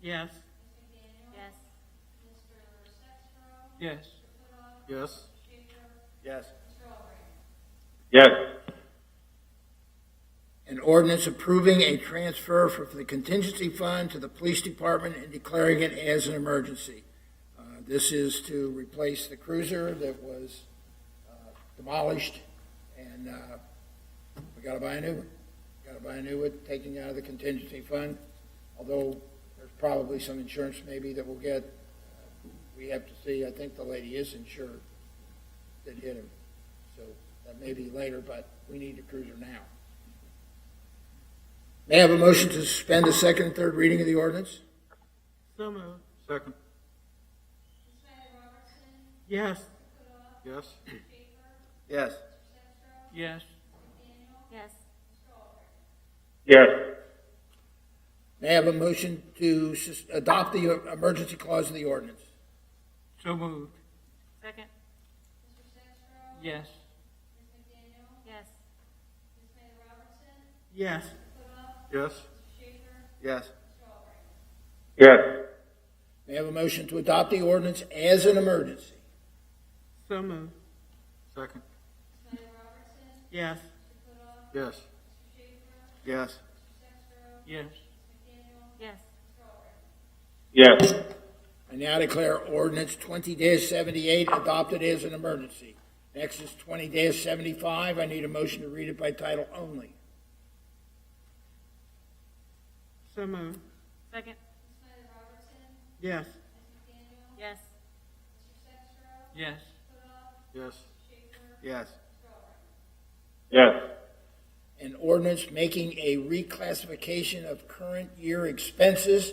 Yes. Yes. Yes. Yes. Yes. Yes. An ordinance approving a transfer from the contingency fund to the police department and declaring it as an emergency. This is to replace the cruiser that was demolished, and we got to buy a new one. Got to buy a new one, taking out of the contingency fund. Although there's probably some insurance maybe that we'll get. We have to see. I think the lady is insured that hit him, so that may be later. But we need the cruiser now. May I have a motion to suspend the second and third reading of the ordinance? So moved. Second. Yes. Yes. Yes. Yes. Yes. Yes. May I have a motion to adopt the emergency clause of the ordinance? So moved. Second. Yes. Yes. Yes. Yes. Yes. Yes. May I have a motion to adopt the ordinance as an emergency? So moved. Second. Yes. Yes. Yes. Yes. Yes. Yes. I now declare ordinance 20-78 adopted as an emergency. Next is 20-75. I need a motion to read it by title only. So moved. Second. Yes. Yes. Yes. Yes. Yes. Yes. An ordinance making a reclassification of current year expenses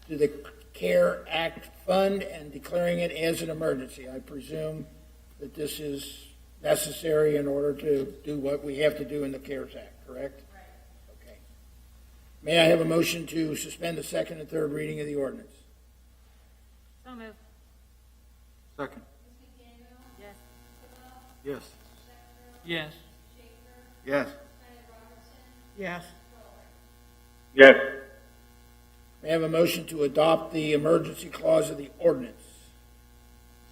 to the CARE Act fund and declaring it as an emergency. I presume that this is necessary in order to do what we have to do in the CARES Act, correct? Right. Okay. May I have a motion to suspend the second and third reading of the ordinance? So moved. Second. Yes. Yes. Yes. Yes. Yes. Yes. May I have a motion to adopt the emergency clause of the ordinance?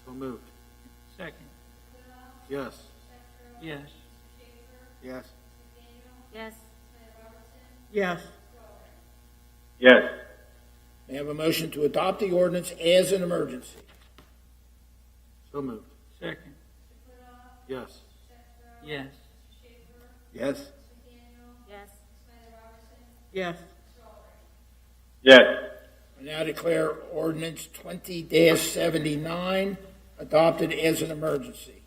So moved. Second. Yes. Yes. Yes. Yes. Yes. Yes. May I have a motion to adopt the ordinance as an emergency? So moved. Second. Yes. Yes. Yes. Yes. Yes. Yes. I now declare ordinance 20-79 adopted as an emergency.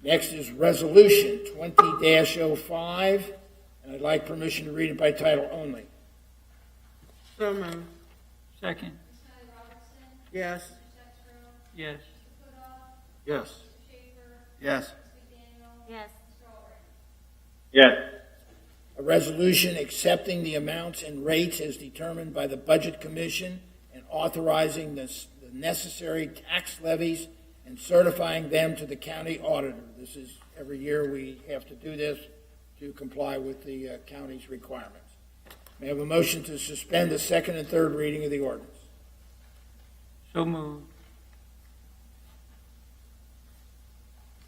Next is resolution 20-05, and I'd like permission to read it by title only. So moved. Second. Yes. Yes. Yes. Yes. Yes. Yes. A resolution accepting the amounts and rates as determined by the Budget Commission and authorizing the necessary tax levies and certifying them to the county auditor. This is, every year we have to do this to comply with the county's requirements. May I have a motion to suspend the second and third reading of the ordinance? So moved.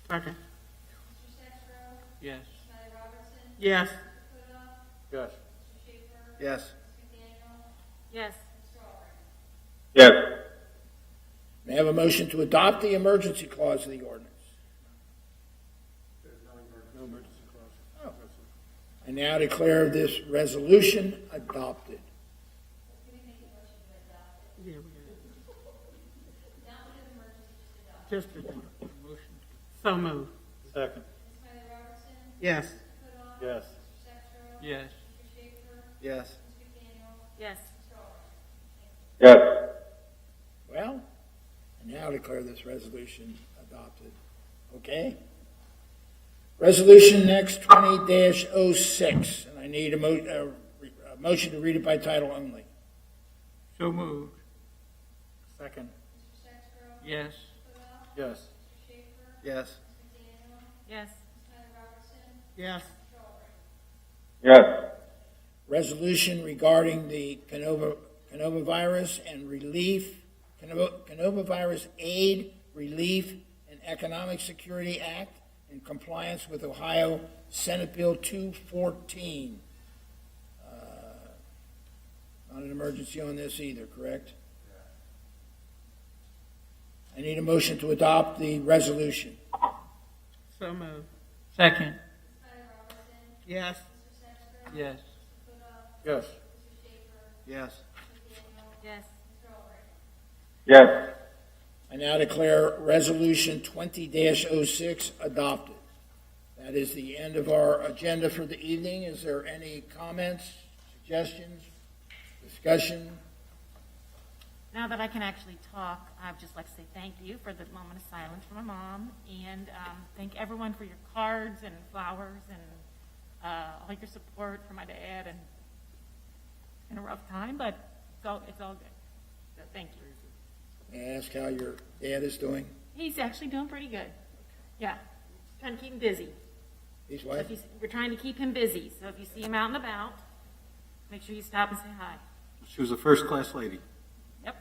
Second. Yes. Yes. Yes. Yes. Yes. Yes. May I have a motion to adopt the emergency clause of the ordinance? No emergency clause. I now declare this resolution adopted. Yeah, we got it. Just a Motion. so moved. Second. Yes. Yes. Yes. Yes. Yes. Yes. Well, I now declare this resolution adopted. Okay? Resolution next, 20-06, and I need a motion to read it by title only. So moved. Second. Yes. Yes. Yes. Yes. Yes. Yes. Resolution regarding the coronavirus and relief, coronavirus aid, relief, and economic security act in compliance with Ohio Senate Bill 214. Not an emergency on this either, correct? I need a motion to adopt the resolution. So moved. Second. Yes. Yes. Yes. Yes. Yes. Yes. I now declare Resolution 20-06 adopted. That is the end of our agenda for the evening. Is there any comments, suggestions, discussion? Now that I can actually talk, I'd just like to say thank you for the moment of silence for my mom, and thank everyone for your cards and flowers and all your support for my dad. And it's been a rough time, but it's all good. So thank you. May I ask how your dad is doing? He's actually doing pretty good. Yeah, trying to keep him busy. He's So what? we're trying to keep him busy. So if you see him out and about, make sure you stop and say hi. She was a first-class lady. Yep.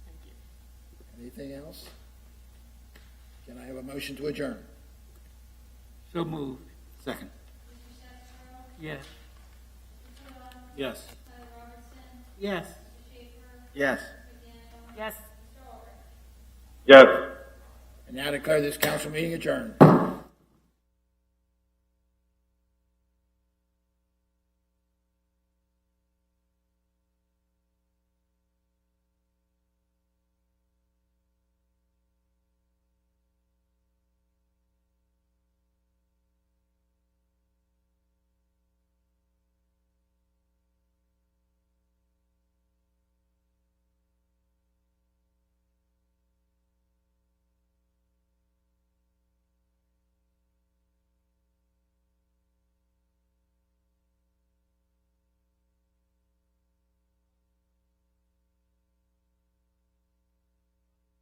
Thank you. Anything else? Can I have a motion to adjourn? So moved. Second. Yes. Yes. Yes. Yes. Yes. Yes. And now declare this council meeting adjourned.